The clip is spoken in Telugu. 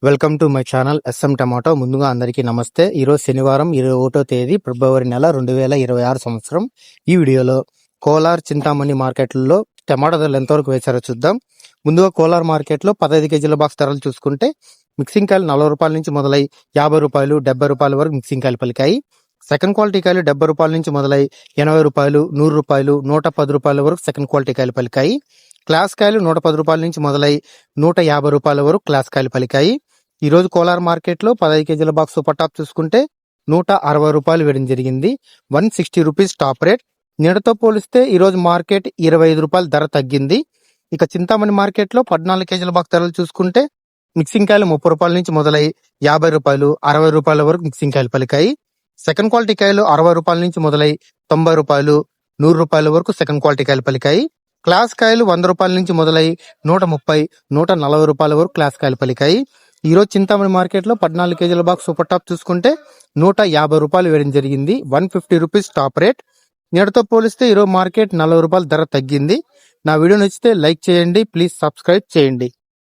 Welcome to my channel S M tomato. ముందుగా అందరికీ నమస్తే. ఈరోజు శనివారం 21వ తేదీ ఫిబ్రవరి నెల 2026 సంవత్సరం. ఈ వీడియోలో కోలార్ చింతామణి మార్కెట్లలో టమాటో ధరలు ఎంతవరకు వేశారో చూద్దాం. ముందుగా కోలార్ మార్కెట్లో 15 కేజీల బాక్స్ ధరలు చూసుకుంటే మిక్సింగ్ కాయలు 40 రూపాయల నుంచి మొదలై 50 రూపాయలు 70 రూపాయల వరకు మిక్సింగ్ కాయలు పలికాయి. సెకండ్ క్వాలిటీ కాయలు 70 రూపాయల నుంచి మొదలై 80 రూపాయలు 100 రూపాయలు 110 రూపాయల వరకు సెకండ్ క్వాలిటీ కాయలు పలికాయి. క్లాస్ కాయలు 110 రూపాయల నుంచి మొదలై 150 రూపాయల వరకు క్లాస్ కాయలు పలికాయి. ఈ రోజు కోలార్ మార్కెట్ లో 15 కేజీల బాక్స్ సూపర్ టాప్ చూసుకుంటే 160 రూపాయలు వేయడం జరిగింది. 160 రూపీస్ టాప్ రేట్. నిన్నటితో పోలిస్తే ఈ రోజు మార్కెట్ 25 రూపాయల ధర తగ్గింది. ఇక చింతామణి మార్కెట్ లో 14 కేజీల బాక్స్ ధరలు చూసుకుంటే మిక్సింగ్ కాయలు 30 రూపాయల నుంచి మొదలై 50 రూపాయలు 60 రూపాయల వరకు మిక్సింగ్ కాయలు పలికాయి. సెకండ్ క్వాలిటీ కాయలు 60 రూపాయల నుంచి మొదలై 90 రూపాయలు 100 రూపాయల వరకు సెకండ్ క్వాలిటీ కాయలు పలికాయి. క్లాస్ కాయలు 100 రూపాయల నుంచి మొదలై 130 140 రూపాయల వరకు క్లాస్ కాయలు పలికాయి. ఈ రోజు చింతామణి మార్కెట్ లో 14 కేజీల బాక్స్ సూపర్ టాప్ చూసుకుంటే 150 రూపాయలు వేయడం జరిగింది. 150 రూపీస్ టాప్ రేట్. నేటితో పోలిస్తే ఈరోజు మార్కెట్ 40 రూపాయల ధర తగ్గింది. నా వీడియో నచ్చితే లైక్ చేయండి, ప్లీజ్ సబ్స్క్రైబ్ చేయండి.